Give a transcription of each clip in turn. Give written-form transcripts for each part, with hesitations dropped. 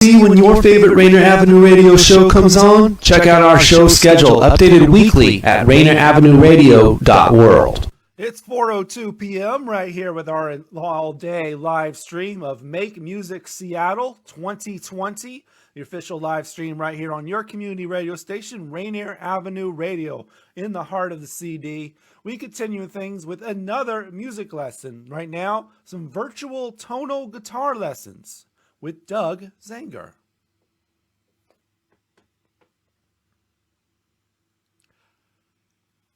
See when your favorite Rainier Avenue Radio show comes on? Check out our show schedule, updated weekly at rainieravenuradio.world. It's 4:02 p.m. right here with our all-day live stream of Make Music Seattle 2020, the official live stream right here on your community radio station, Rainier Avenue Radio, in the heart of the CD. We continue things with another music lesson. Right now, some virtual tonal guitar lessons with Doug Zangar.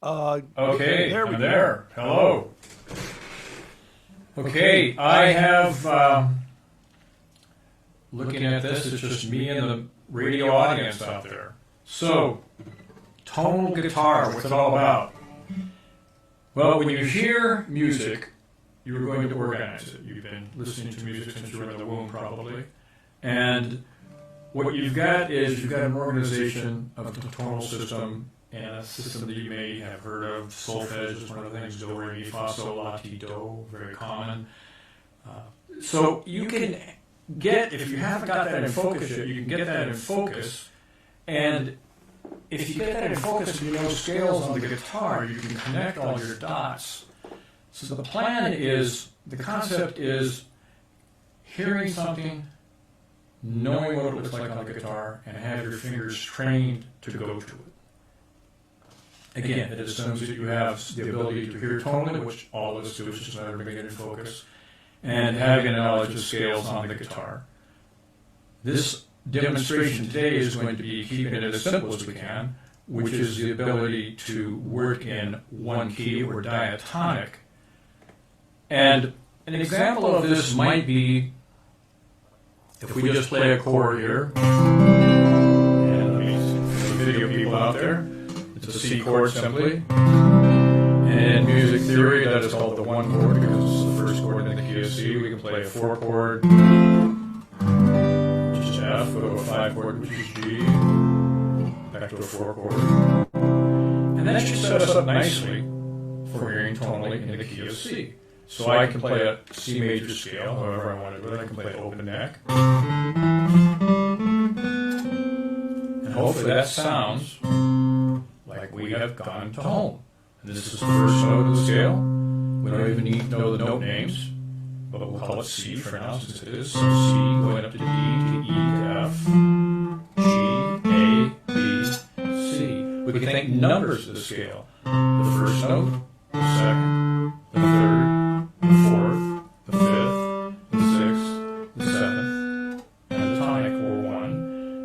Okay, there we go. Hello. Okay, I have, looking at this, it's just me and the radio audience out there. So, tonal guitar, what's it all about? Well, when you hear music, you're going to organize it. You've been listening to music since you were in the womb, probably. And what you've got is you've got an organization of the tonal system and a system that you may have heard of. Solfege is one of the things. Do, re, mi, fa, sol, la, ti, do, very common. So you can get, if you haven't got that in focus yet, you can get that in focus. And if you get that in focus and you know scales on the guitar, you can connect all your dots. So the plan is, the concept is hearing something, knowing what it looks like on the guitar, and have your fingers trained to go to it. Again, it assumes that you have the ability to hear tonally, which all of us do, it's just a matter of making it in focus, and having a knowledge of scales on the guitar. This demonstration today is going to be keeping it as simple as we can, which is the ability to work in one key or diatonic. And an example of this might be if we just play a chord here, and let me see the video people out there. It's a C chord simply. And in music theory, that is called the one chord because it's the first chord in the key of C. We can play a four chord, which is F, go to a five chord, which is G, back to a four chord. And that should set us up nicely for hearing tonally in the key of C. So I can play a C major scale, however I want to do it. I can play open neck. And hopefully that sounds like we have gone to home. And this is the first note of the scale. We don't even need to know the note names, but we'll call it C for now since it is. So C going up to D, to E, to F, G, A, B, C. We can think numbers of the scale. The first note, the second, the third, the fourth, the fifth, the sixth, the seventh, and the tonic or one.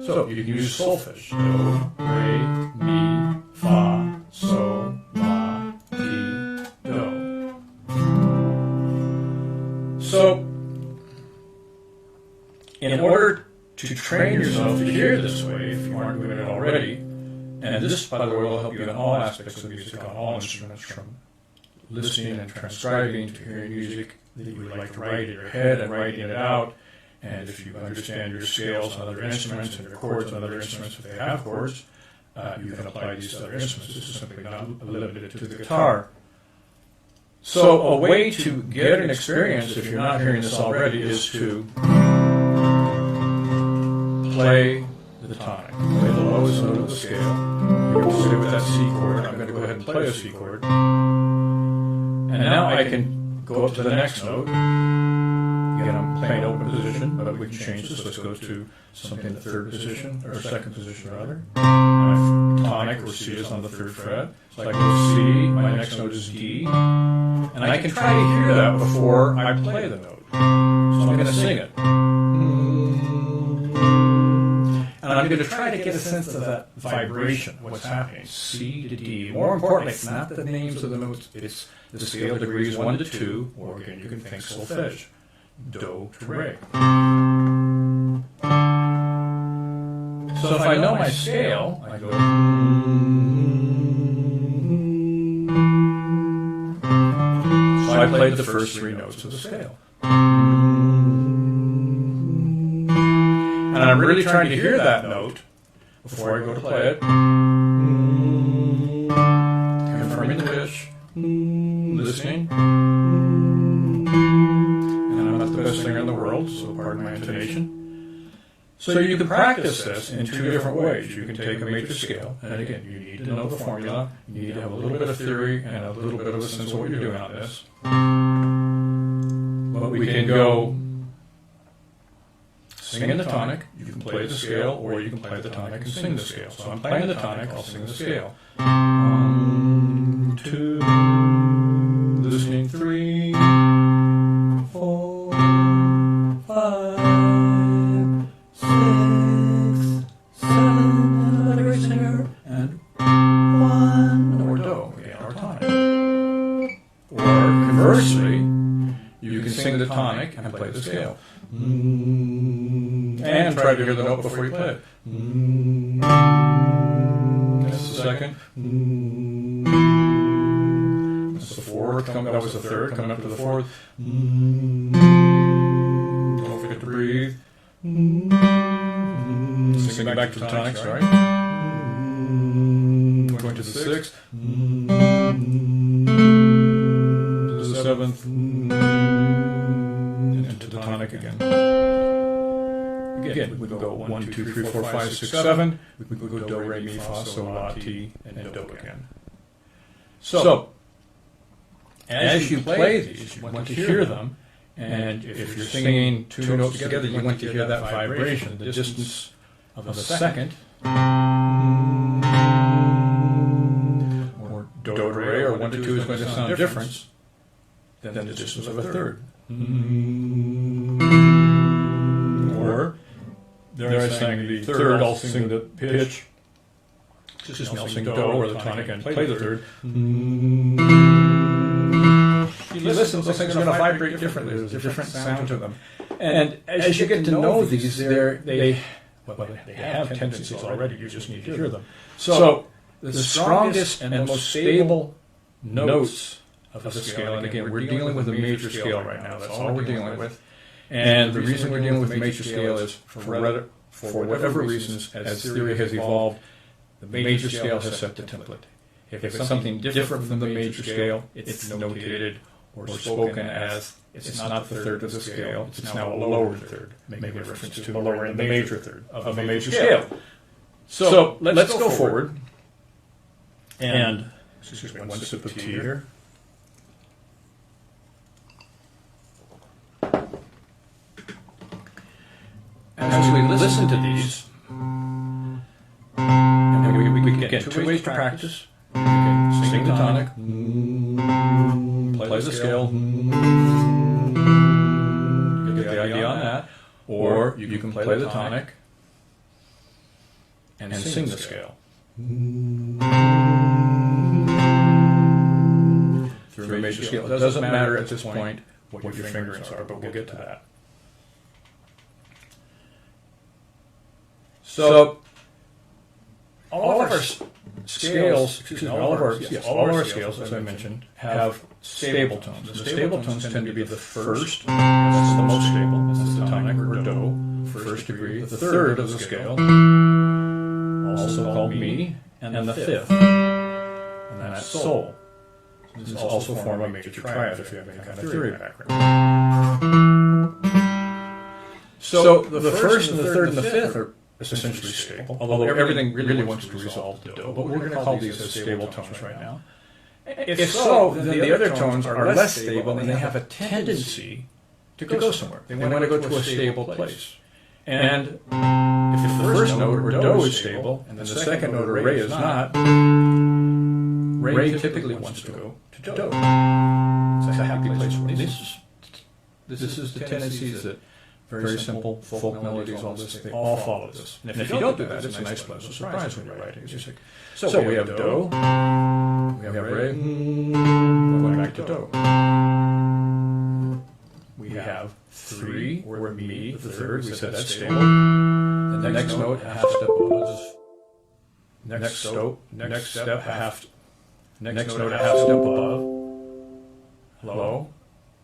So you can use solfege. Do, re, mi, fa, sol, la, ti, do. So, in order to train yourself to hear this way, if you aren't doing it already, and this, by the way, will help you in all aspects of music, on all instruments, from listening and transcribing to hearing music that you would like to write in your head and writing it out. And if you understand your scales on other instruments and your chords on other instruments, if they have chords, you can apply these to other instruments. This is simply not limited to the guitar. So a way to get an experience, if you're not hearing this already, is to play the tonic. Play the lowest note of the scale. You can sit with that C chord. I'm going to go ahead and play a C chord. And now I can go up to the next note. Again, I'm playing open position, but we can change this. Let's go to something in the third position, or second position rather. My tonic, or C, is on the third fret. So I go C, my next note is D. And I can try to hear that before I play the note. So I'm going to sing it. And I'm going to try to get a sense of that vibration, what's happening, C to D. More importantly, it's not the names of the notes, it's the scale degrees 1 to 2, or again, you can think solfege, do to re. So if I know my scale, I go, so I played the first three notes of the scale. And I'm really trying to hear that note before I go to play it. Confirming the pitch, listening. And I'm not the best singer in the world, so pardon my intonation. So you can practice this in two different ways. You can take a major scale, and again, you need to know the formula. You need to have a little bit of theory and a little bit of a sense of what you're doing on this. But we can go sing in the tonic, you can play the scale, or you can play the tonic and sing the scale. So I'm playing the tonic, I'll sing the scale. 1, 2, listening 3, 4, 5, 6, 7, another great singer, and 1, or do, again, our tonic. Or conversely, you can sing the tonic and play the scale. And try to hear the note before you play it. That's the second. That's the fourth. That was the third. Coming up to the fourth. Don't forget to breathe. Singing back to the tonic, sorry. Going to the sixth. To the seventh. And to the tonic again. Again, we can go 1, 2, 3, 4, 5, 6, 7. We can go do, re, mi, fa, sol, la, ti, and do again. So, as you play these, you want to hear them, and if you're singing two notes together, you want to hear that vibration, the distance of a second, or do, re, or 1 to 2 is going to sound different than the distance of a third. Or they're saying the third, I'll sing the pitch. Just I'll sing do or the tonic and play the third. You listen, those things are going to vibrate differently. There's a different sound to them. And as you get to know these, they have tendencies already. You just need to hear them. So the strongest and most stable notes of the scale, and again, we're dealing with a major scale right now. That's all we're dealing with. And the reason we're dealing with the major scale is for whatever reasons, as theory has evolved, the major scale has set the template. If it's something different from the major scale, it's notated or spoken as it's not the third of the scale, it's now a lower third, making a reference to the lower and the major third of a major scale. So let's go forward. And, excuse me, one sip of tea here. As we listen to these, and we can get two ways to practice. We can sing the tonic, play the scale, get the idea on that, or you can play the tonic and sing the scale. Through a major scale. It doesn't matter at this point what your fingerings are, but we'll get to that. So, all of our scales, all of our scales, as I mentioned, have stable tones. The stable tones tend to be the first, that's the most stable, that's the tonic or do, first degree, the third of the scale, also called mi, and the fifth, and that's sol. This is also form a major triad if you have any kind of theory background. So the first and the third and the fifth are essentially stable, although everything really wants to resolve to do, but we're going to call these as stable tones right now. If so, then the other tones are less stable and they have a tendency to go somewhere. They want to go to a stable place. And if the first note or do is stable and the second note or re is not, re typically wants to go to do. It's a happy place for me. This is the tendencies that very simple folk melodies, all this, they all follow this. And if you don't do that, it's a nice pleasant surprise when you're writing music. So we have do, we have re, going back to do. We have 3, or mi, the third, we said that's stable. The next note, half step above. Next note, a half step above. Low.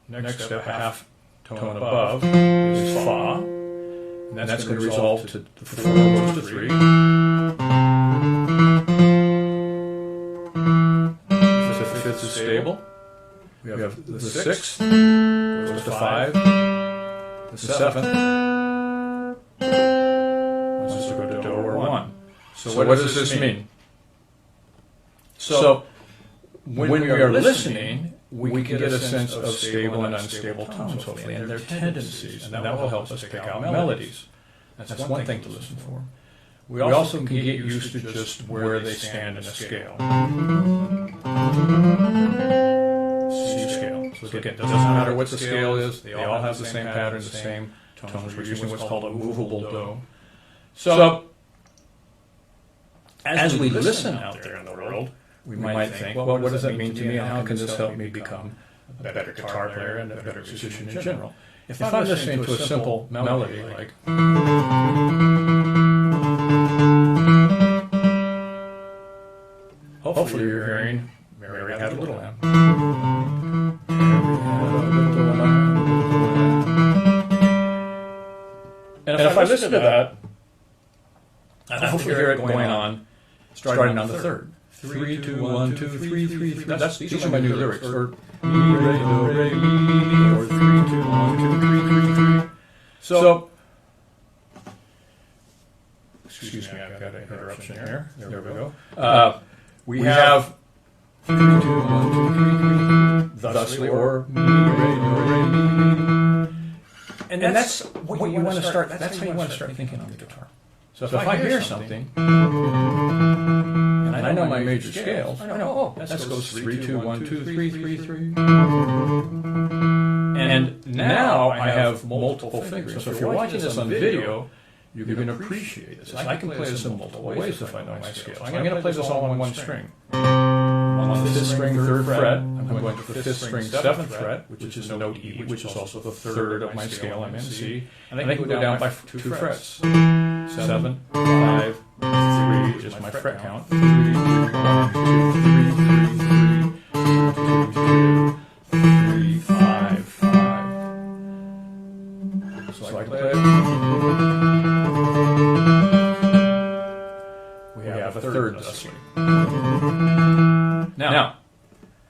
Next step, a half tone above is fa, and that's going to resolve to 4 goes to 3. The fifth is stable. We have the sixth goes to 5. The seventh So what does this mean? So when we are listening, we can get a sense of stable and unstable tones, hopefully, and their tendencies, and that will help us pick out melodies. That's one thing to listen for. We also can get used to just where they stand in a scale. C scale. So again, it doesn't matter what the scale is, they all have the same pattern, the same tones. We're using what's called a movable do. So as we listen out there in the world, we might think, well, what does that mean to me, and how can this help me become a better guitar player and a better musician in general? If I'm listening to a simple melody like... Hopefully you're hearing Mary Had a Little Lamb. And if I listen to that, I hopefully hear it going on, starting on the third. 3, 2, 1, 2, 3, 3, 3. These are my new lyrics. Or mi, re, do, re, mi, or 3, 2, 1, 2, 3, 3, 3. So, excuse me, I've got an interruption here. There we go. We have 3, 2, 1, 2, 3, 3, thusly, or mi, re, do, re, mi. And that's what you want to start. That's how you want to start thinking on the guitar. So if I hear something, and I know my major scales, I know, oh, that goes 3, 2, 1, 2, 3, 3, 3. And now I have multiple fingers. So if you're watching this on video, you can appreciate this. I can play this in multiple ways if I know my scales. I'm going to play this all on one string. On the 5th string, 3rd fret, I'm going to the 5th string, 7th fret, which is note E, which is also the 3rd of my scale. I'm in C. And I can go down by 2 frets. 7, 5, 3, which is my fret count. 3, 1, 2, 3, 3, 5, 5. So I can play it. We have a third thusly. Now,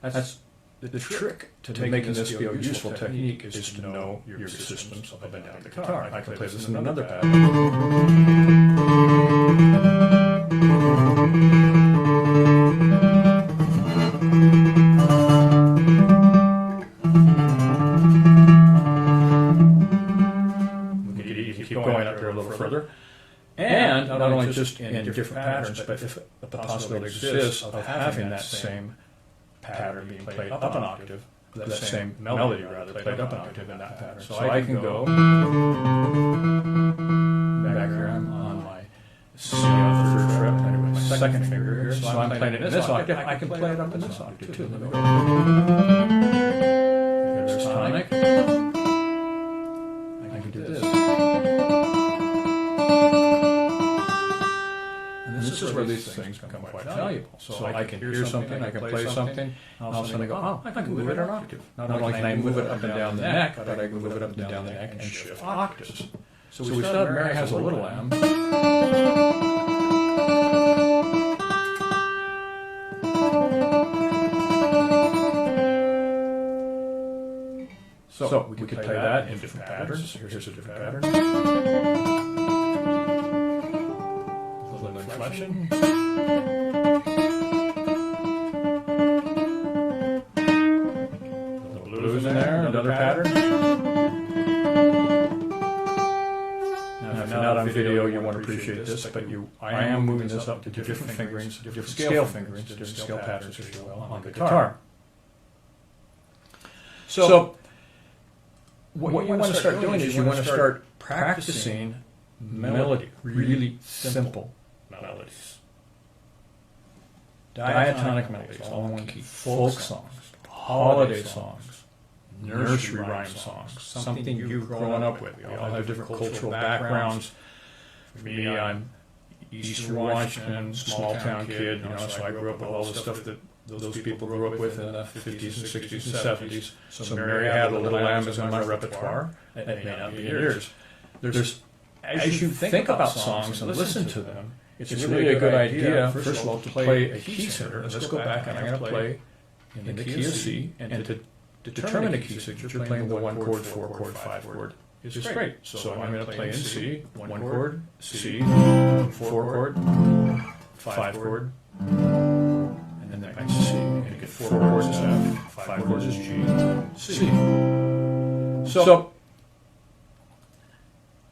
that's the trick to making this be a useful technique is to know your systems up and down the guitar. I can play this in another pattern. You can keep going up there a little further. And not only just in different patterns, but if the possibility exists of having that same pattern being played up an octave, that same melody rather played up an octave in that pattern. So I can go back here. I'm on my C on the 3rd fret, playing with my 2nd finger here. So I'm playing it in this octave. I can play it up in this octave too. Let me go. There's tonic. I can do this. This is where these things become quite valuable. So I can hear something, I can play something, and all of a sudden I go, oh, I can move it an octave. Not only can I move it up and down the neck, but I can move it up and down the neck and shift octaves. So we started Mary Has a Little Lamb. So we could play that in different patterns. Here's a different pattern. Inflection. The blues in there, another pattern. Now, if you're not on video, you won't appreciate this, but I am moving this up to different fingerings, different scale fingerings, different scale patterns, if you will, on the guitar. So, what you want to start doing is you want to start practicing melody, really simple melodies. Diatonic melodies, all in one key. Folk songs, holiday songs, nursery rhyme songs, something you've grown up with. We all have different cultural backgrounds. For me, I'm Eastern Washington, small town kid, so I grew up with all the stuff that those people grew up with in the 50s and 60s and 70s. So Mary Had a Little Lamb is in my repertoire. It may not be yours. As you think about songs and listen to them, it's really a good idea, first of all, to play a key setter. Let's go back, and I'm going to play in the key of C, and to determine a key signature, you're playing the 1 chord, 4 chord, 5 chord is great. So I'm going to play in C, 1 chord, C, 4 chord, 5 chord, and then back to C. And you get 4 chords is F, 5 chords is G, C. So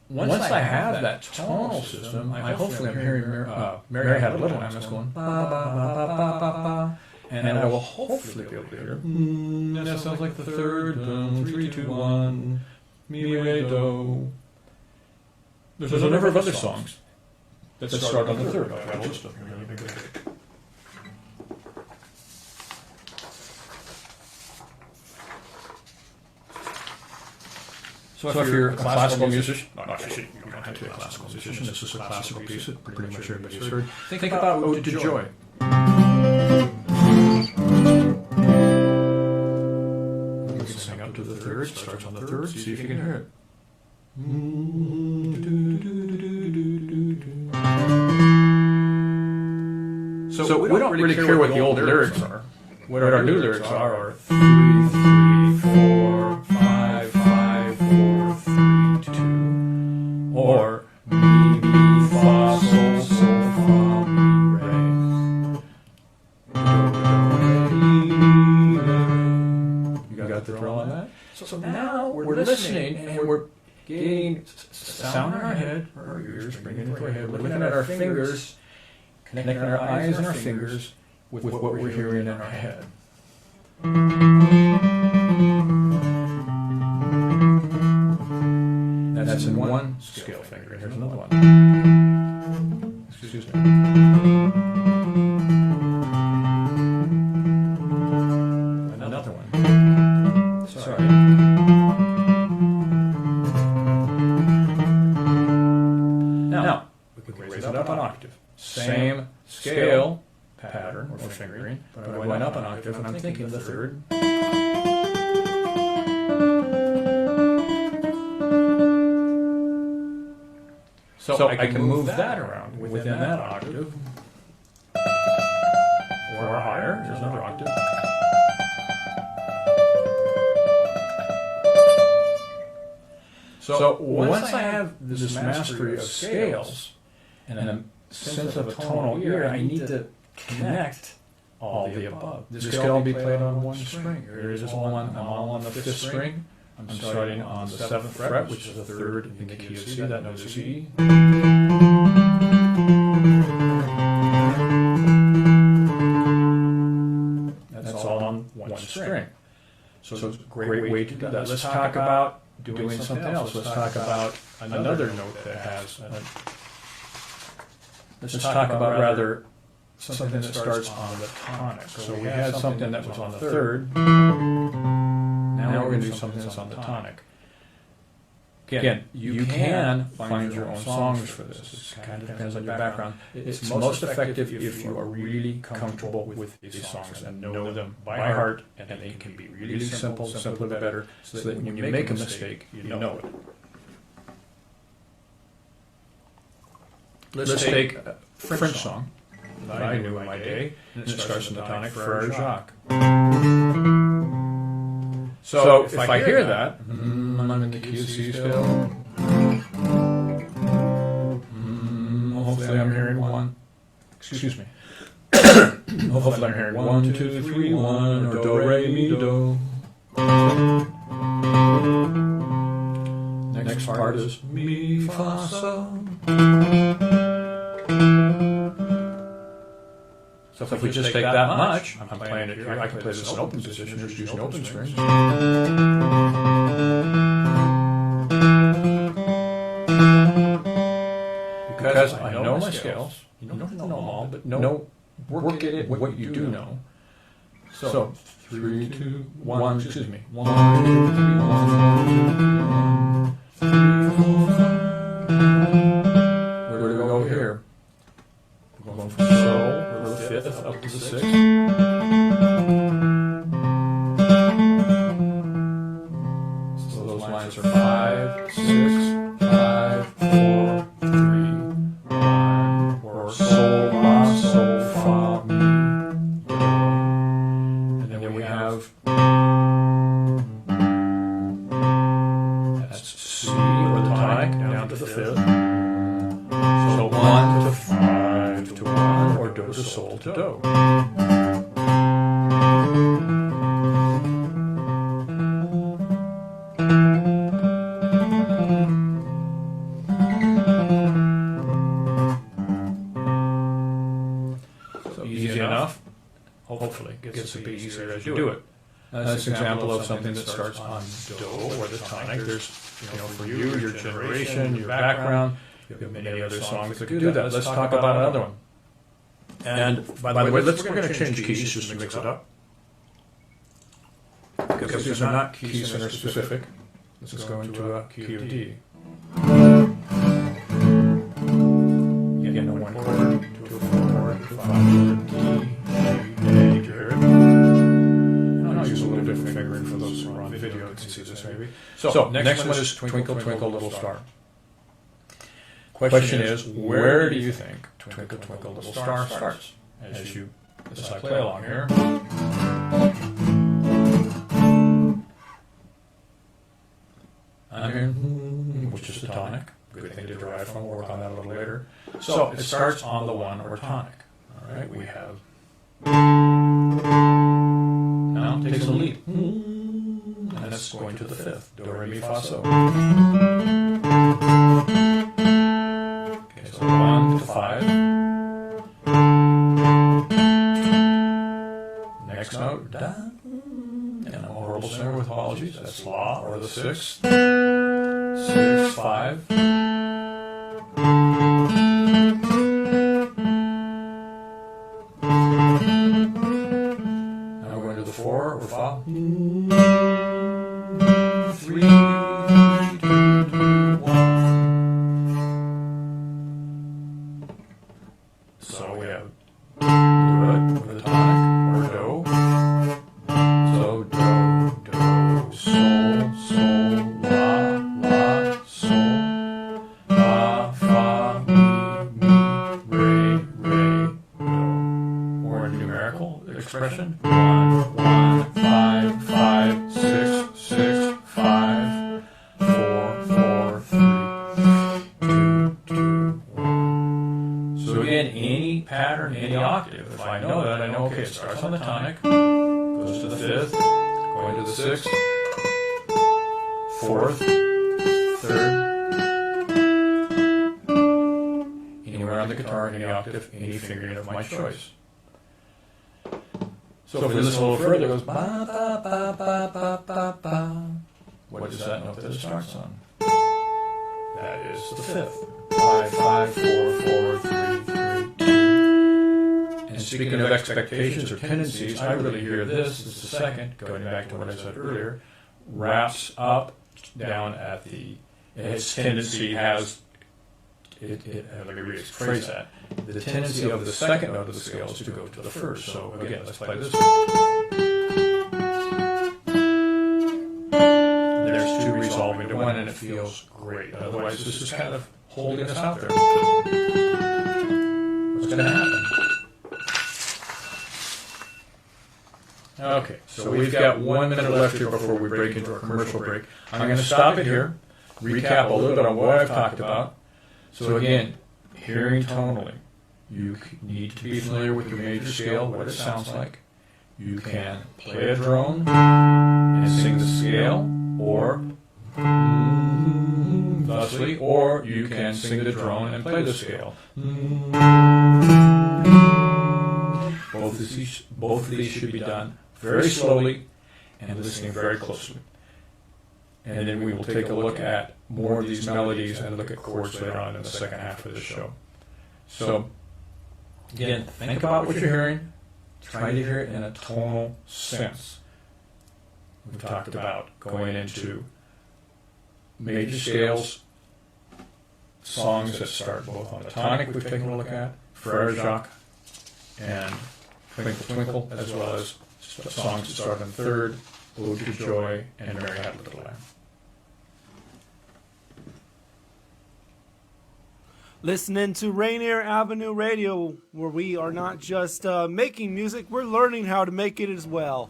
once I have that tonal system, hopefully I'm hearing Mary Had a Little Lamb that's going ba ba ba ba ba ba ba, and I will hopefully be able to hear. That sounds like the third. 3, 2, 1. Mi, re, do. There's a number of other songs that start on the third. I have a list of them here. So if you're a classical musician, actually, you don't have to be a classical musician. This is a classical piece that pretty much everybody's heard. Think about Ode to Joy. You can sing up to the third. It starts on the third. See if you can hear it. So we don't really care what the old lyrics are. What our new lyrics are 3, 3, 4, 5, 5, 4, 3, 2, or mi, mi, fa, sol, sol, fa, mi, re. You got the drill on that? So now we're listening and we're getting sound in our head, our ears, bringing it into our head, looking at our fingers, connecting our eyes and our fingers with what we're hearing in our head. That's in one scale finger. Here's another one. Excuse me. Another one. Sorry. Now, we can raise it up an octave. Same scale pattern or fingering, but I went up an octave and I'm thinking the third. So I can move that around within that octave or higher. Here's another octave. So once I have this mastery of scales and a sense of a tonal ear, I need to connect all the above. This can all be played on one string. Here it is I'm all on the 5th string. I'm starting on the 7th fret, which is the 3rd in the key of C. That note is E. That's all on one string. So it's a great way to do that. Let's talk about doing something else. Let's talk about another note that has let's talk about rather something that starts on the tonic. So we had something that was on the 3rd. Now we're going to do something that's on the tonic. Again, you can find your own songs for this. It kind of depends on your background. It's most effective if you are really comfortable with these songs and know them by heart, and they can be really simple, simpler the better, so that when you make a mistake, you know it. Let's take a French song that I knew in my day, and it starts in the tonic, Frère Jacques. So if I hear that, I'm in the key of C still. Hopefully I'm hearing one. Excuse me. Hopefully I'm hearing 1, 2, 3, 1, or do, re, mi, do. Next part is mi, fa, sol. So if we just take that much, I'm playing it here. I can play this in open position, just using open strings. Because I know my scales. You don't have to know them all, but work at it what you do know. So 3, 2, 1. Excuse me. 1, 2, 3, 1, 3, 4, 5. Where do we go here? We're going from sol, or the 5th, up to the 6th. So those lines are 5, 6, 5, 4, 3, 1, or sol, la, sol, fa, mi, do. And then we have that's C, do to sol to do. So easy enough. Hopefully, it gets a bit easier as you do it. That's an example of something that starts on do or the tonic. There's, for you, your generation, your background, you have many other songs that can do that. Let's talk about another one. And by the way, we're going to change keys just to mix it up. Because these are not keys center specific. Let's go into a key of D. Again, a 1 chord, to a 4 chord, to a 5 chord, D, G, A, did you hear it? And I'll use a little different fingering for those who are on video that can see this maybe. So next one is Twinkle, Twinkle, Little Star. Question is, where do you think Twinkle, Twinkle, Little Star starts? As I play along here. I'm hearing, which is the tonic. Good thing to derive from. We'll work on that a little later. So it starts on the 1 or tonic. All right, we have. Now it takes a leap. And that's going to the 5th. Do, re, mi, fa, so. Okay, so 1 to 5. Next note, da. And I'm a horrible singer with apologies. That's la or the 6th. 6, 5. Now we're going to the 4 or fa. 3, 2, 1. So we have do it with a tonic or do. So do, do, sol, sol, la, la, sol, fa, fa, mi, re, re, do. Or a numerical expression. 1, 1, 5, 5, 6, 6, 5, 4, 4, 3, 2, 2, 1. So again, any pattern, any octave. If I know that, I know, okay, it starts on the tonic, goes to the 5th, going to the 6th, 4th, 3rd, anywhere on the guitar, any octave, any fingering of my choice. So if we listen a little further, it goes ba ba ba ba ba ba ba. What is that note that it starts on? That is the 5th. 5, 5, 4, 4, 3, 3, 2. And speaking of expectations or tendencies, I really hear this is the 2nd, going back to what I said earlier, wraps up down at the, its tendency has, let me rephrase that. The tendency of the 2nd note of the scale is to go to the 1st. So again, let's play this. There's 2 resolving to 1, and it feels great. Otherwise, this is kind of holding us out there. What's going to happen? Okay, so we've got 1 minute left here before we break into our commercial break. I'm going to stop it here, recap a little bit on what I've talked about. So again, hearing tonally, you need to be familiar with your major scale, what it sounds like. You can play a drone and sing the scale, or thusly, or you can sing the drone and play the scale. Both of these should be done very slowly and listening very closely. And then we will take a look at more of these melodies and look at chords later on in the second half of the show. So, again, think about what you're hearing. Try to hear it in a tonal sense. We've talked about going into major scales, songs that start both on the tonic we've taken a look at, Frere Jacques, and Twinkle Twinkle, as well as songs that start on 3rd, Ode to Joy, and Mary Had a Little Lamb. Listening to Rainier Avenue Radio, where we are not just making music, we're learning how to make it as well.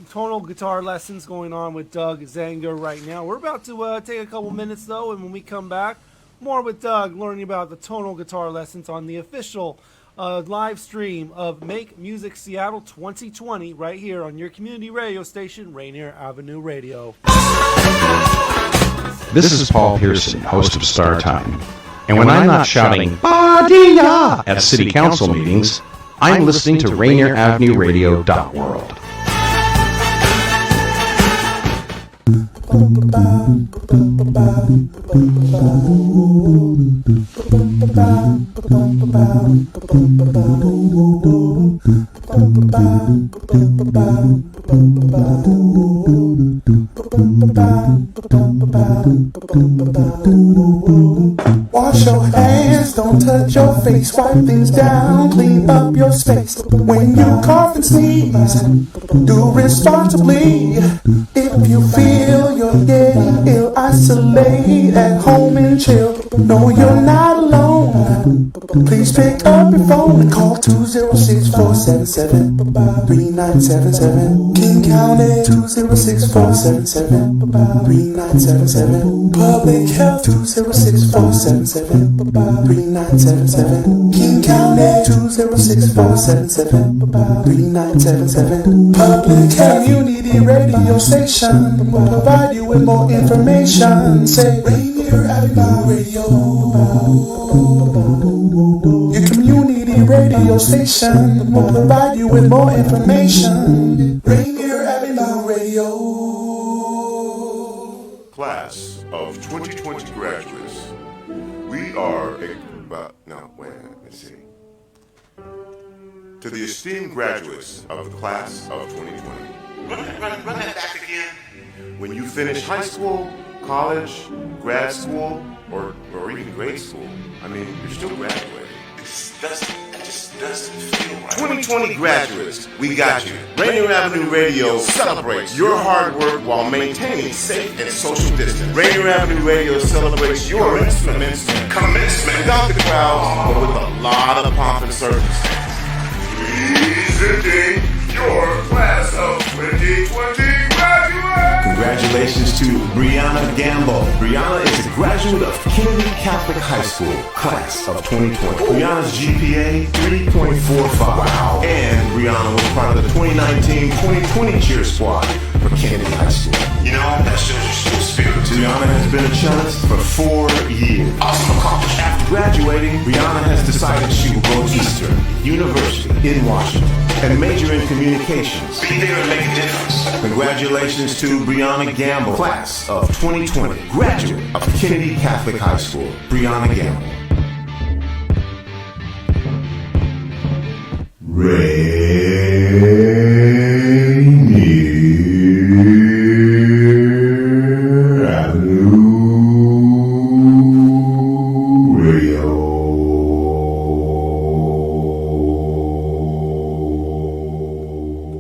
Tonal guitar lessons going on with Doug Zangar right now. We're about to take a couple minutes, though, and when we come back, more with Doug, learning about the tonal guitar lessons on the official a live stream of Make Music Seattle 2020 right here on your community radio station, Rainier Avenue Radio. This is Paul Pearson, host of Star Time. And when I'm not shouting "Badia" at city council meetings, I'm listening to RainierAvenueRadio.world. Wash your hands, don't touch your face, wipe things down, clean up your space. When you cough and sneeze, do responsibly. If you feel you're getting ill, isolate at home and chill. No, you're not alone. Please pick up your phone and call 206-477-3977. King County 206-477-3977. Public Health 206-477-3977. King County 206-477-3977. Public Health Community Radio Station will provide you with more information. Say Rainier Avenue Radio. Your community radio station will provide you with more information. Rainier Avenue Radio. Class of 2020 graduates, we are let's see. To the esteemed graduates of the class of 2020. Run that back again. When you finish high school, college, grad school, or even grade school, you're still graduating. It just doesn't feel right. 2020 graduates, we got you. Rainier Avenue Radio celebrates your hard work while maintaining safe and social distance. Rainier Avenue Radio celebrates your commencement without the crowds, but with a lot of pomp and circumstance. Presenting your class of 2020 graduates. Congratulations to Brianna Gamble. Brianna is a graduate of Kennedy Catholic High School, class of 2020. Brianna's GPA, 3.45. Wow. And Brianna was part of the 2019-2020 cheer squad for Kennedy High School. That shows your school spirit. Brianna has been a cellist for 4 years. Awesome accomplishment. After graduating, Brianna has decided she will go to Eastern University in Washington and major in communications. Be there and make a difference. Congratulations to Brianna Gamble, class of 2020, graduate of Kennedy Catholic High School. Brianna Gamble. Rainier Avenue Radio.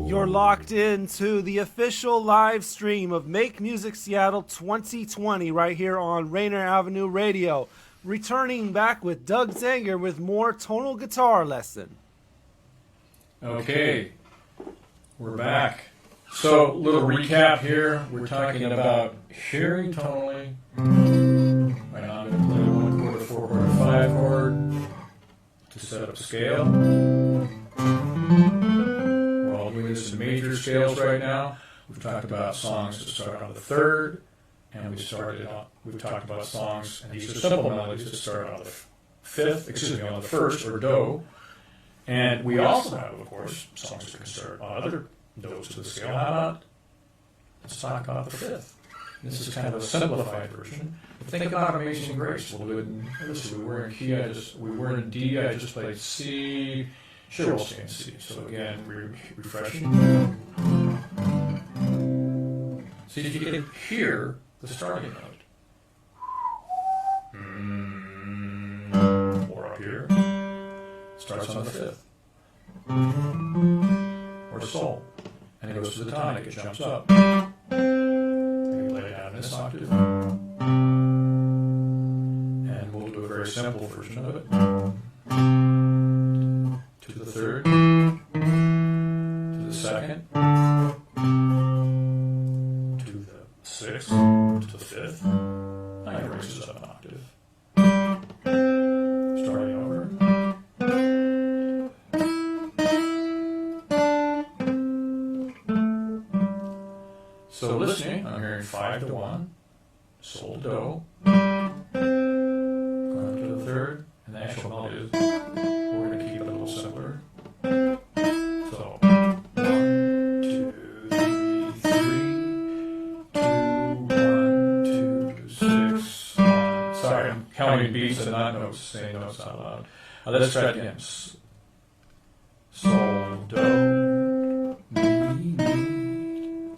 You're locked into the official live stream of Make Music Seattle 2020 right here on Rainier Avenue Radio. Returning back with Doug Zangar with more tonal guitar lesson. Okay, we're back. So, little recap here. We're talking about hearing tonally. Right now I'm going to play 1 chord, 4 chord, 5 chord to set up scale. We're all doing this in major scales right now. We've talked about songs that start on the 3rd, and we've talked about songs, and these are simple melodies that start on the 5th, on the 1st, or do. And we also have, of course, songs that can start on other notes of the scale. How about, let's talk about the 5th. This is kind of a simplified version. Think about Amazing Grace. We'll do it in, we were in key, we were in D, I just played C. Sure, we'll stay in C. So again, refreshing. See if you can hear the starting note. Or up here. Starts on the 5th. Or sol. And it goes to the tonic, it jumps up. You lay it down in this octave. And we'll do a very simple version of it. To the 3rd. To the 2nd. To the 6th. To the 5th. Now it raises up an octave. Starting over. do. Going to the third, and the actual melody is, we're going to keep it a little simpler. So, 1, 2, 3, 2, 1, 2, 6. Sorry, I'm counting beats and not notes, saying notes out loud. Let's try it again. Sol, do, mi,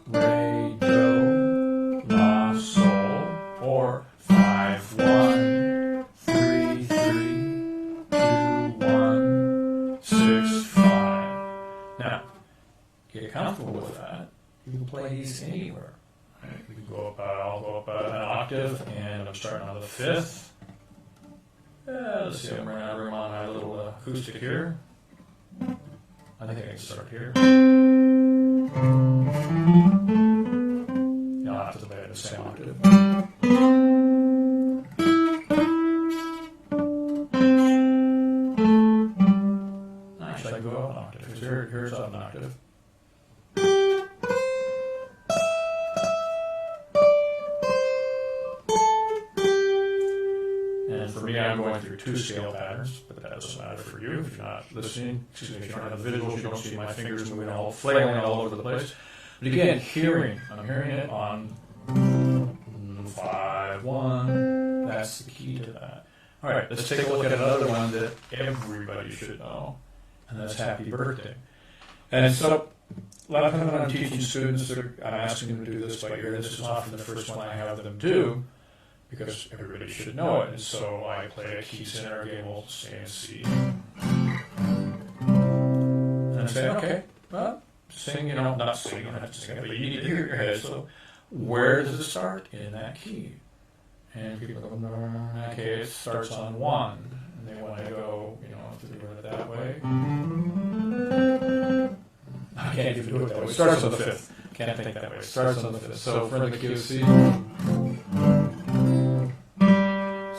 re, do, la, sol, or 5, 1, 3, 3, 2, 1, 6, 5. Now, get comfortable with that. You can play these anywhere. Right? We can go up, I'll go up an octave, and I'm starting on the 5th. Let's see, I'm running on my little acoustic here. I think I can start here. Yeah, I'll have to play the same octave. Actually, I can go up an octave, because here's up an octave. And for me, I'm going through 2 scale patterns, but that doesn't matter for you if you're not listening. Excuse me, if you don't have the visuals, you don't see my fingers moving all flailing all over the place. But again, I'm hearing it on 5, 1. That's the key to that. All right, let's take a look at another one that everybody should know, and that's Happy Birthday. And so, a lot of times when I'm teaching students, I'm asking them to do this by ear. This is often the first one I have them do, because everybody should know it. And so I play a key center game, we'll say in C. And I say, okay, well, sing, not sing, you don't have to sing it, but you need to hear your head. So where does it start? In that key. And people go, okay, it starts on 1. And they want to go, to do it that way. I can't even do it that way. It starts on the 5th. Can't think that way. It starts on the 5th. So for the key of C,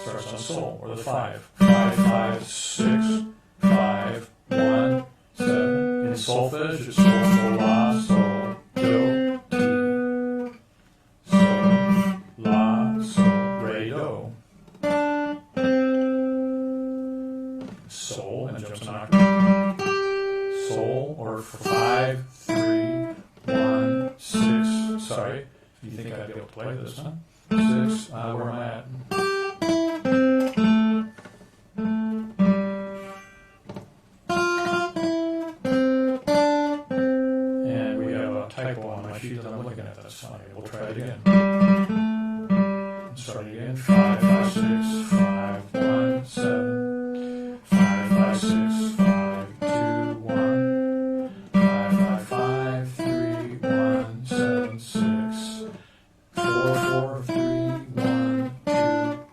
starts on sol, or the 5. 5, 5, 6, 5, 1, 7. In solfege, it's sol, sol, la, sol, do, ti. Sol, la, sol, re, do. Sol, and jumps an octave. Sol, or 5, 3, 1, 6. Sorry, you think I'd be able to play this, huh? 6, where am I at? And we have a typo on my sheet that I'm looking at. That's funny. We'll try it again. Start again. 5, 5, 6, 5, 1, 7. 5, 5, 6, 5, 2, 1. 5, 5, 5, 3, 1, 7, 6. 4, 4, 3, 1, 2,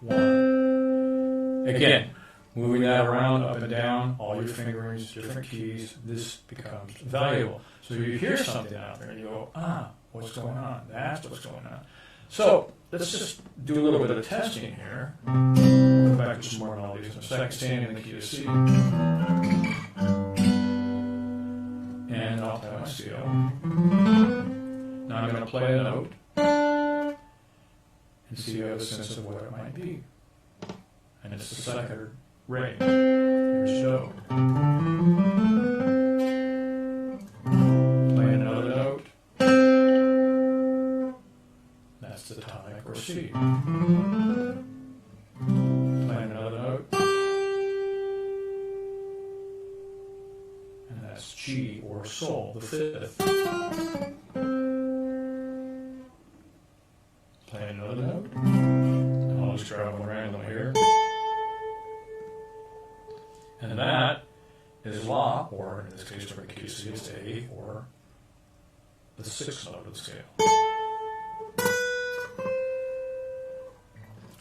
1. Again, moving that around, up and down, all your fingerings, different keys, this becomes valuable. So you hear something out there and you go, what's going on? That's what's going on. So let's just do a little bit of testing here. We'll go back to some more melodies in a second, standing in the key of C. And I'll play my scale. Now I'm going to play a note and see if you have a sense of what it might be. And it's the second re. Here's do. Playing another note. That's the tonic or C. Playing another note. And that's G or sol, the 5th. Playing another note. And I'll just grab one random here. And that is La, or in this case, for the key C, it's A, or the 6th note of the scale.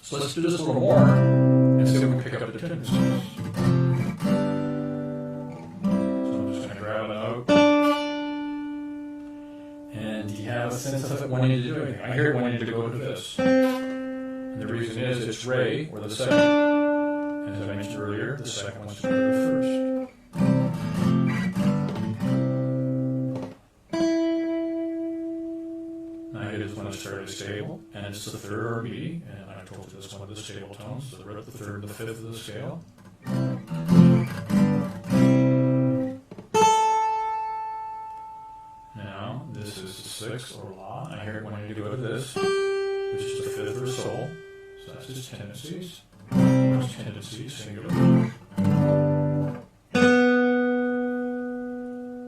So let's do this a little more and see if we can pick up the tendencies. So I'm just going to grab a note. And do you have a sense of it wanting to do anything? I hear it wanting to go to this. And the reason is it's re, or the 2nd. As I mentioned earlier, the 2nd wants to go to the 1st. Now it is when it's fairly stable, and it's the third R&B, and I told you this is one of the stable tones, so we're at the third and the fifth of the scale. Now, this is the sixth, or La. I hear it when you go to this, which is the fifth, or Sol. So that's his tendencies. His tendencies, singular.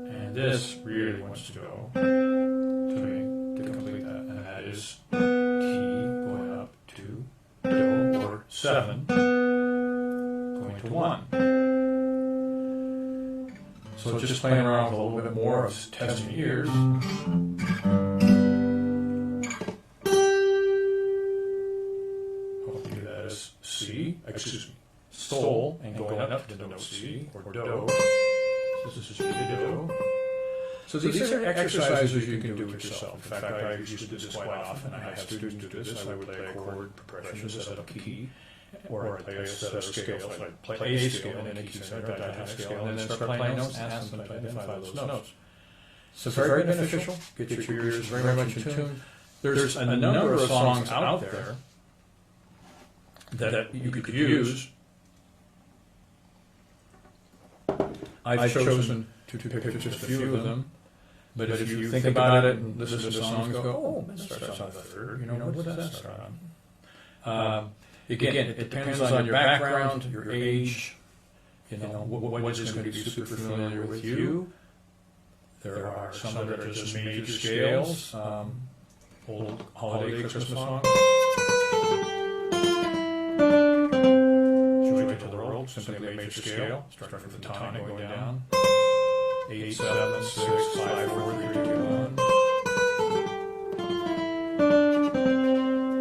And this really wants to go to me to complete that, and that is key going up to Do, or 7, going to 1. So just playing around with a little bit more of testing ears. Hope you do that as C, excuse me, Sol, and going up to note C, or Do. So this is Do. So these are exercises you can do with yourself. In fact, I used to do this quite often. I have students do this. I would play a chord progression, set up a key, or I'd play a set of scales. I'd play a scale and then a key center, Diahann scale, and then start playing notes and ask them to identify those notes. So very beneficial. Get your ears very much in tune. There's a number of songs out there that you could use. I've chosen to pick just a few of them. But if you think about it and listen to the songs, go, oh, that starts on the third. You know, what does that start on? Again, it depends on your background, your age, you know, what is going to be super familiar with you. There are some that are just major scales, old holiday Christmas songs. Joy to the World, simply a major scale, starting from the tonic going down. 8, 7, 6, 5, 4, 3, 2,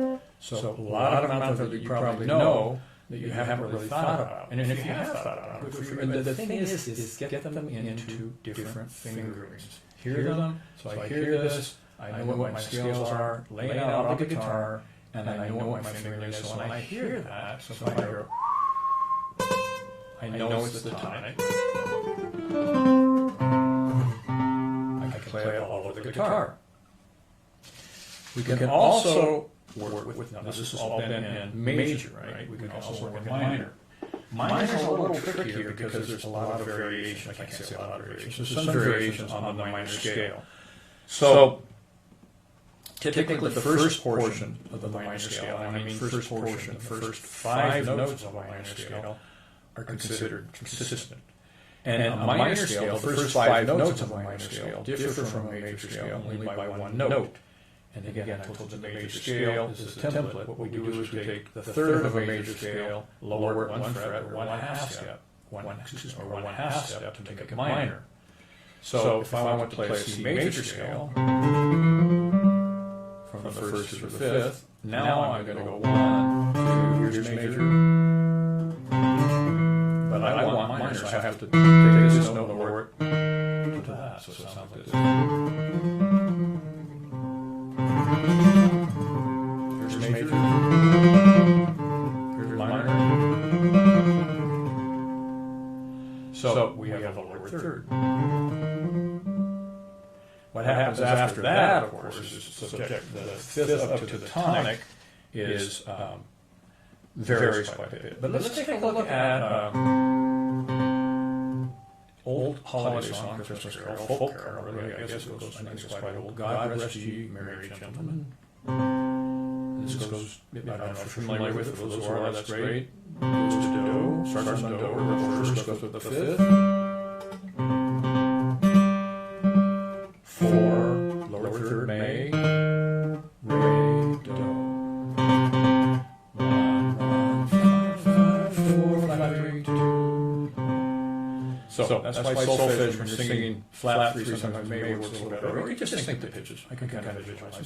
1. So a lot of amounts that you probably know that you haven't really thought about. And if you have thought about it, good for you. And the thing is get them into different fingerings. Hear them. So I hear this. I know what my scales are, laying out on the guitar, and I know what my fingering is. So when I hear that, so if I hear, I know it's the tonic. Play it all over the guitar. We can also work with, now this is all been in major, right? We can also work in minor. Minor is a little trickier because there's a lot of variation. I can't say a lot of variations. There's some variations on the minor scale. So typically the first portion of the minor scale, and I mean first portion, the first 5 notes of the minor scale are considered consistent. And a minor scale, the first 5 notes of a minor scale differ from a major scale only by 1 note. And again, I told you the major scale is the template. What we do is we take the third of a major scale, lower it 1 fret or 1/2 step, or 1/2 step to make it minor. So if I want to play a C major scale from the first to the fifth, now I'm going to go 1, 2, here's major. But I want minor, so I have to take this note and lower it to that. So it sounds like this. Here's major. Here's minor. So we have a lower third. What happens after that, of course, is subject. The fifth up to the tonic is varies quite a bit. But let's take a look at old holiday song, Christmas carol, folk carol, really, I guess it goes, I think it's quite old. God rest ye, merry gentlemen. This goes, I don't know if you're familiar with it, for those who are, that's great. Goes to Do, starts on Do, the first goes with the fifth. 4, lower third, May, Re, Do. So that's why solfege, when you're singing flat 3, sometimes maybe works a little better. Or you can just think the pitches. I can kind of visualize it.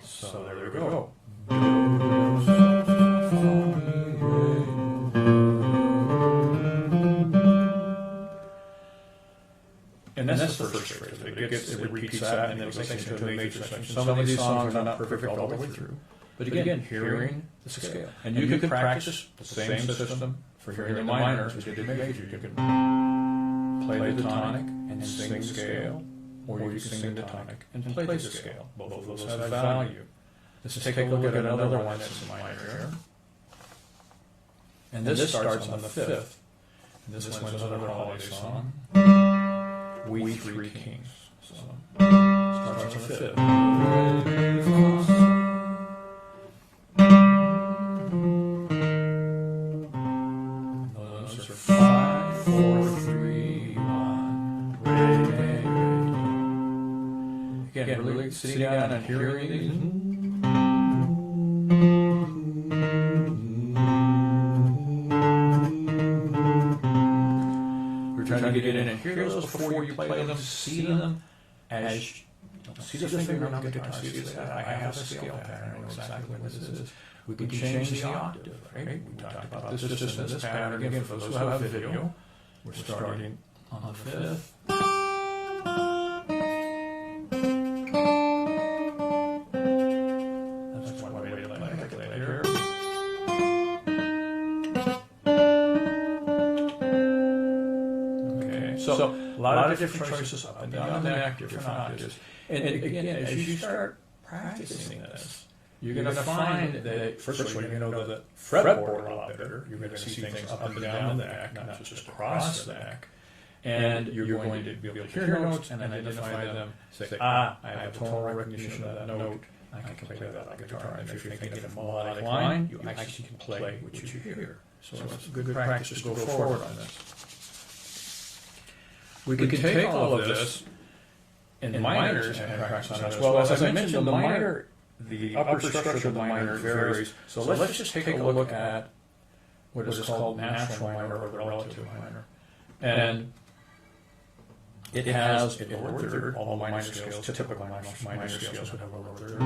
So there we go. And that's the first phrase. It repeats that and then it takes into a major section. Some of these songs are not perfect all the way through. But again, hearing the scale. And you can practice the same system For hearing the minors, which is major, you can play the tonic and sing the scale, or you can sing the tonic and play the scale. Both of those have value. Let's take a look at another one that's minor here. And this starts on the 5th. And this one's another holiday song. We Three Kings. So, starts on the 5th. Those are 5, 4, 3, 1. Again, really sitting down and hearing these. Trying to get in and hear those before you play them, see them as see the finger on the guitar. See that I have a scale pattern. I know exactly what this is. We can change the octave, right? We talked about this just in this pattern. Again, for those who have video, we're starting on the 5th. That's one way to play here. So a lot of different choices up and down the neck, different octaves. And again, as you start practicing this, you're going to find that, first of all, you're going to know the fretboard a lot better. You're going to see things up and down the neck, not just across the neck. And you're going to be able to hear notes and identify them. Say, I have a tonal recognition of that note. I can play that on guitar. And if you're thinking of a melodic line, you actually can play what you hear. So it's good practice to go forward on this. We can take all of this in minors and practice on it as well. As I mentioned, the upper structure of the minor varies. So let's just take a look at what is called natural minor or the relative minor. And it has a lower third. All minor scales, typical minor scales would have a lower third.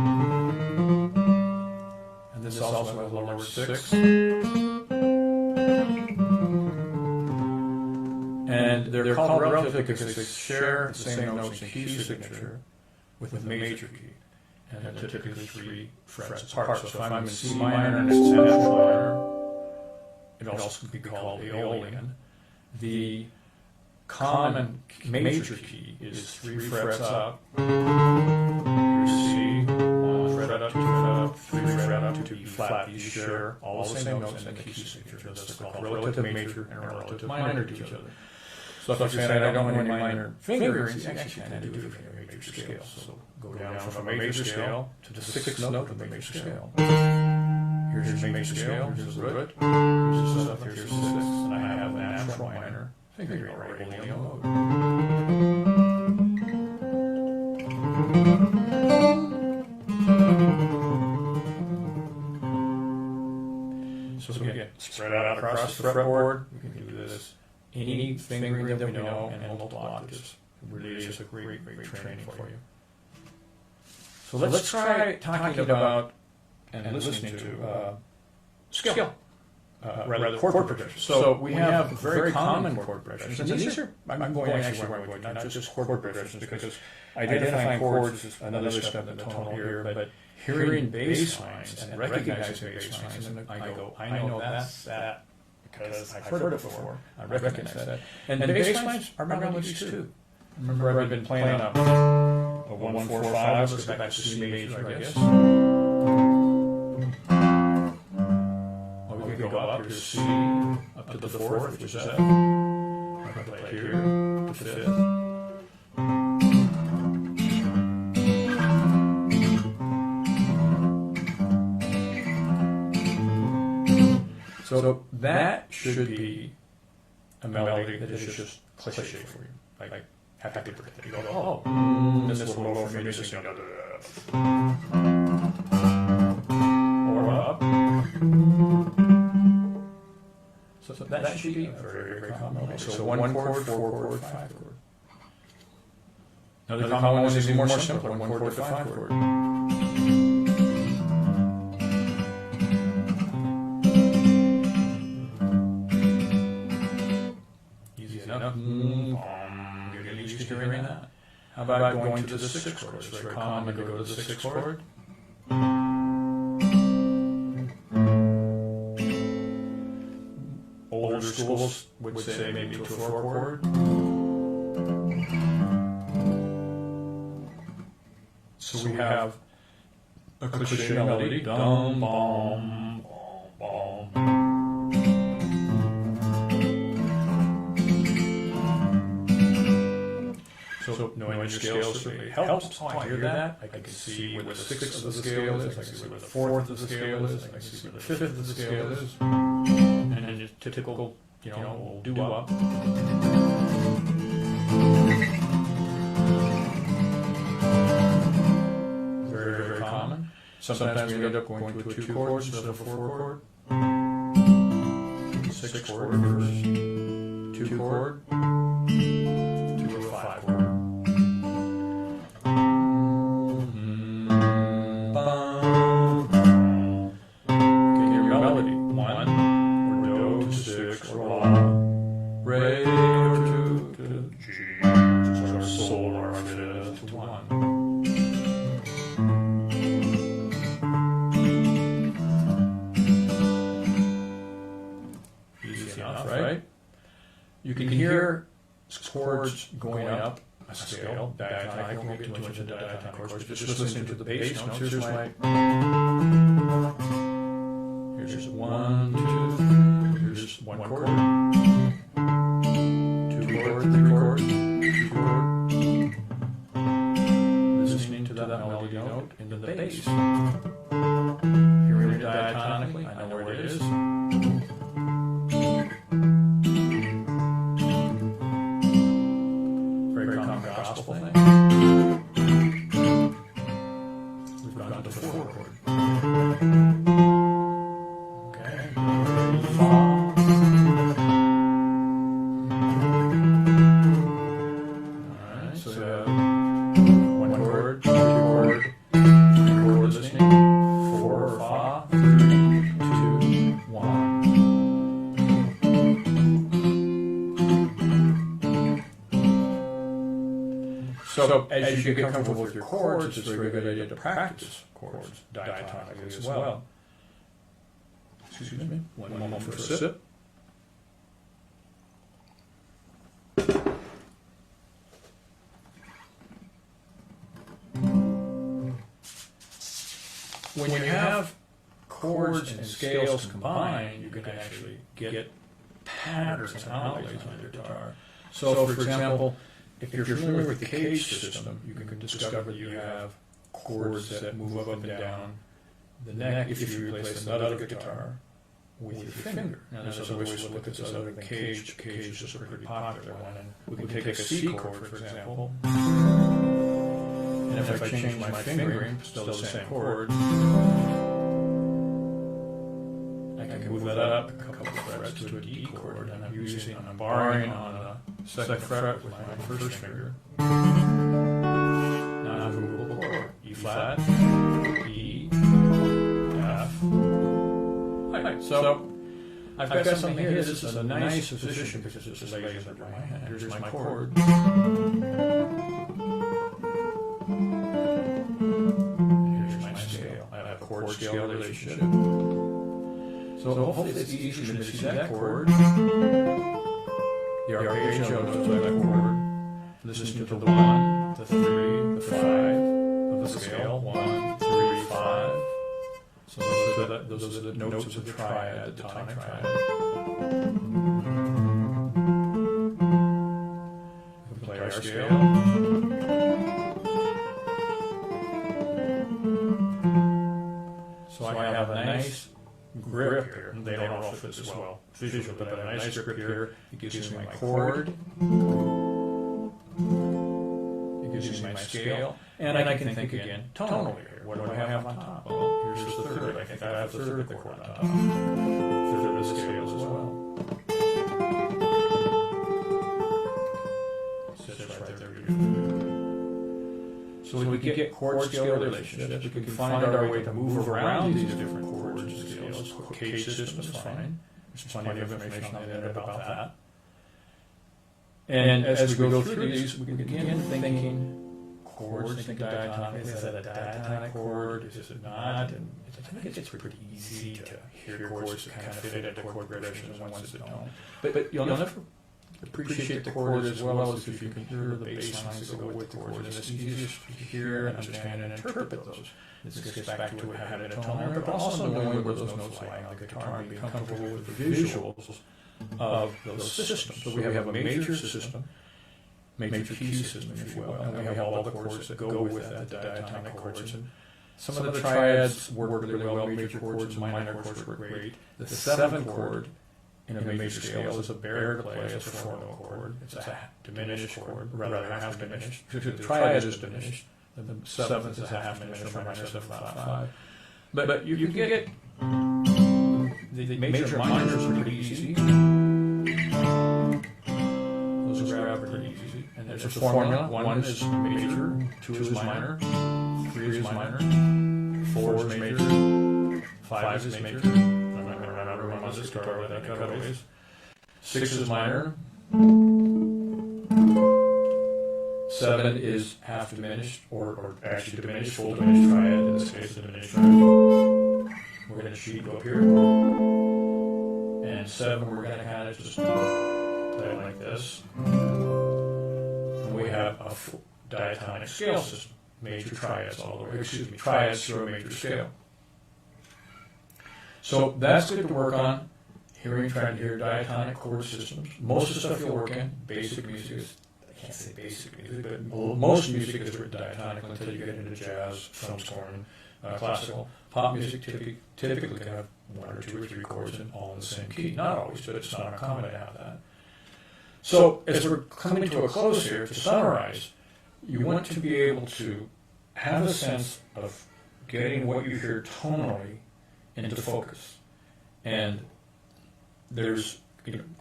And this also has a lower 6. And they're called relative because they share the same notes and key signature with the major key. And they're typically 3 frets apart. So if I'm in C minor and it's natural minor, it also can be called Aeolian. The common major key is 3 frets up. Here's C, 1 fret up, 2 fret up, 3 fret up, 2 E flat. These share all the same notes and the key signature. They're called relative major and relative minor to each other. So if you're saying I don't know any minor fingerings, you actually kind of do it for a major scale. So go down from a major scale to the 6th note of the major scale. Here's your major scale, here's the root, here's the 7th, here's the 6th, and I have a natural minor fingering or Aeolian mode. So again, spread out across the fretboard, we can do this. Any fingering that we know and multiple octaves really is a great training for you. So let's try talking about and listening to scale, rather chord progressions. So we have very common chord progressions, and these are, I'm going actually where I'm going, not just chord progressions, because identifying chords is another step in the tonal here, but hearing bass lines and recognizing bass lines, and I know that's that. Because I've heard it before, I recognize that. And bass lines are melodies too. Remember, I've been playing on a 1, 4, 5. Let's go back to C major, I guess. Well, we can go up here to C, up to the 4th, which is F. I can play here, the 5th. So that should be a melody that is just cliche for you. Like have to pretend. You go, this is a little low for me to sing. Or up. So that should be a very common melody. So 1 chord, 4 chord, 5 chord. Another common one is even more simpler. 1 chord to 5 chord. You're used to hearing that. How about going to the 6th chord? It's very common to go to the 6th chord. Older schools would say maybe to a 4 chord. So we have a cliche melody, dum, bom, bom, bom. So knowing your scales certainly helps. Oh, I hear that. I can see where the 6th of the scale is. I can see where the 4th of the scale is. I can see where the 5th of the scale is. And then just typical, doo-wop. Very, very common. Sometimes we end up going to a 2 chords instead of a 4 chord. 6 chord versus 2 chord to a 5 chord. You can hear chords going up a scale, diatonic. I won't get too much into diatonic chords, but just listening to the bass notes. Here's my. Here's 1, 2. Here's 1 chord. 2 chord, 3 chord, 2 chord. Listening to that melody note in the bass. Hearing it diatonically, I know where it is. Gospel thing. We've gone to the 4 chord. Okay. Fa. Alright, so 1 chord, 2 chord, 3 chord listening. 4 Fa, 3, 2, 1. So as you get comfortable with your chords, it's a very good idea to practice chords diatonically as well. Excuse me, one moment for a sip. When you have chords and scales combined, you can actually get patterns and outlays on your guitar. So for example, if you're familiar with the cage system, you can discover that you have chords that move up and down the neck if you replace the nut of the guitar with your finger. Now there's other ways to look at this other than cage. Cage is just a pretty popular one. And we can take a C chord, for example, and if I change my fingering, still the same chord, I can move that up a couple of frets to a D chord, and I'm borrowing on the 2nd fret with my first finger. Now I'm movable chord. E flat, E, F. Right, so I've got something here. This is a nice position because it just lays under my hand. Here's my chord. And here's my scale. I have a chord scale relationship. So hopefully it's easy for me to see that chord. The arpeggio notes of that chord. Listen to the 1, the 3, the 5 of the scale. 1, 3, 5. So those are the notes of the triad, the tonic triad. We can play our scale. So I have a nice grip here. They don't all fit as well visually, but I have a nice grip here. It gives me my chord. It gives me my scale. And I can think again tonally here. What do I have on top? Well, here's the 3rd. I think I have the 3rd of the chord on top. 3rd of the scale as well. Sits right there. So we get chord-scale relationships. We can find our way to move around these different chords and scales. Cage system is fine. There's plenty of information on the internet about that. And as we go through these, we can begin thinking chords, think diatonic, is that a diatonic chord, is it not? And I think it's pretty easy to hear chords that kind of fit into chord progressions and ones that don't. But you'll never appreciate the chord as well as if you can hear the bass lines that go with the chords. And it's easiest to hear and understand and interpret those. This gets back to having a tone, but also knowing where those notes lie on the guitar and being comfortable with the visuals of those systems. So we have a major system, major key system, if you will, and we have all the chords that go with that, the diatonic chords. And some of the triads work really well. Major chords, minor chords work great. The 7th chord in a major scale is a bared play. It's a 4-note chord. It's a diminished chord, rather half diminished. The triad is diminished. The 7th is a half diminished or minor 7 flat 5. But you can get the major minors are pretty easy. Those are pretty easy. And there's a formula. 1 is major, 2 is minor, 3 is minor, 4 is major, 5 is major. Everyone wants to start with that cutaways. 6 is minor. 7 is half diminished, or actually diminished, full diminished triad. In this case, a diminished triad. We're going to sheet go up here. And 7, we're going to kind of just play it like this. And we have a diatonic scale system. Major triads all the way, triads through a major scale. So that's good to work on. Trying to hear diatonic chord systems. Most of the stuff you'll work in, basic music is, I can't say basic music, but most music is written diatonic until you get into jazz, film scoring, classical. Pop music typically can have 1 or 2 or 3 chords in all in the same key. Not always, but it's not uncommon to have that. So as we're coming to a close here, to summarize, you want to be able to have a sense of getting what you hear tonally into focus. And there's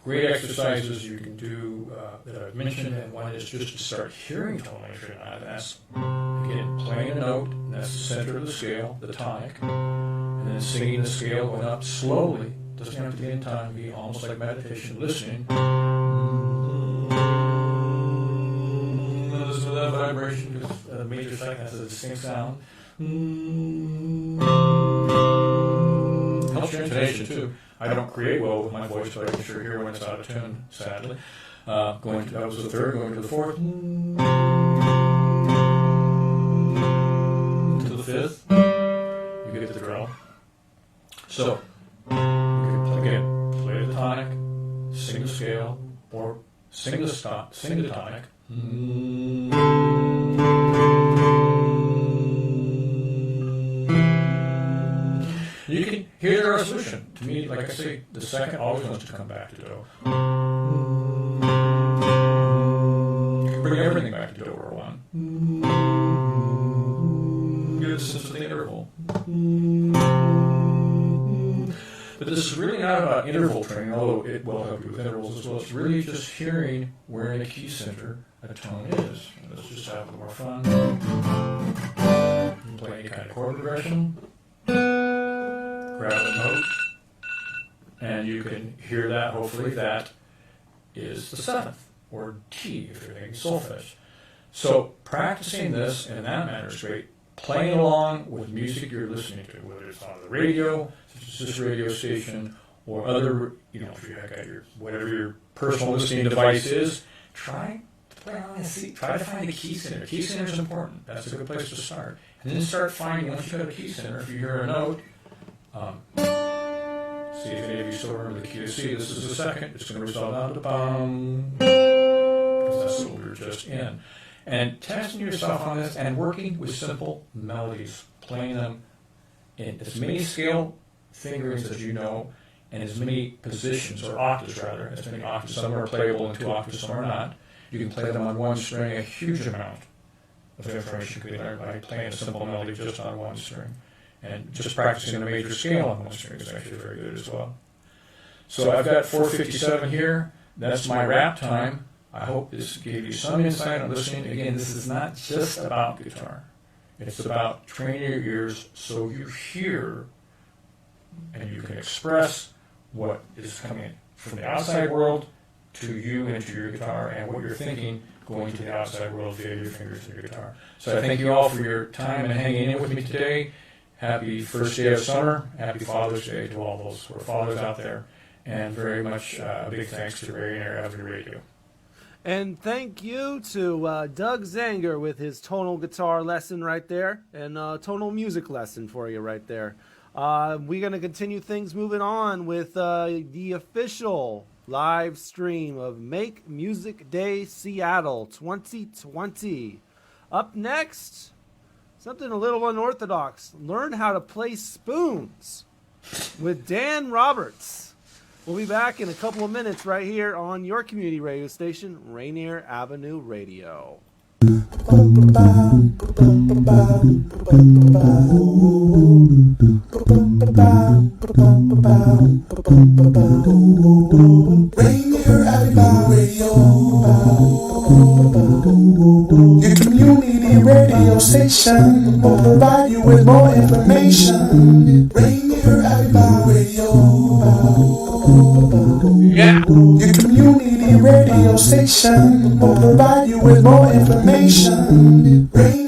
great exercises you can do that I've mentioned, and one is just to start hearing tonally if you're not. That's, again, playing a note, and that's the center of the scale, the tonic, and then singing the scale going up slowly. Doesn't have to be in time, be almost like meditation, listening. Listen to that vibration, because a major second has the same sound. Helps your intonation too. I don't create well with my voice, but I can sure hear when it's out of tune, sadly. That was the 3rd, going to the 4th. To the 5th, you get the drill. So, you can, again, play the tonic, sing the scale, or sing the tonic. You can hear the resolution. To me, like I say, the second always wants to come back to do. You can bring everything back to do or 1. Get a sense of the interval. But this is really not about interval training, although it will help you with intervals as well. It's really just hearing where in the key center a tone is. And let's just have a little more fun. You can play any kind of chord progression. Grab a note, and you can hear that. Hopefully that is the 7th, or T if you're thinking solfege. So practicing this in that manner is great. Playing along with music you're listening to, whether it's on the radio, such as this radio station, or other, if you got your, whatever your personal listening device is, try to play along and see. Try to find the key center. Key center is important. That's a good place to start. And then start finding, once you have a key center, if you hear a note, see if any of you still remember the key to C. This is the 2nd. It's going to resolve down to bum, because that's what we were just in. And testing yourself on this and working with simple melodies, playing them in as many scale fingerings as you know, and as many positions, or octaves rather, as many octaves. Some are playable in 2 octaves, some are not. You can play them on 1 string. A huge amount of information can be learned by playing a simple melody just on 1 string. And just practicing a major scale on 1 string is actually very good as well. So I've got 4:57 here. That's my rap time. I hope this gave you some insight on listening. Again, this is not just about guitar. It's about training your ears so you hear and you can express what is coming from the outside world to you and to your guitar and what you're thinking going to the outside world via your fingers and your guitar. So I thank you all for your time and hanging in with me today. Happy first day of summer. Happy Father's Day to all those who are fathers out there. And very much a big thanks to Rainier Avenue Radio. And thank you to Doug Zangar with his tonal guitar lesson right there, and tonal music lesson for you right there. We're going to continue things moving on with the official live stream of Make Music Day Seattle 2020. Up next, something a little unorthodox. Learn how to play spoons with Dan Roberts. We'll be back in a couple of minutes right here on your community radio station, Rainier Avenue Radio. Rainier Avenue Radio, your community radio station, will provide you with more information. Rainier Avenue Radio, Yeah. your community radio station, will provide you with more information. Rainier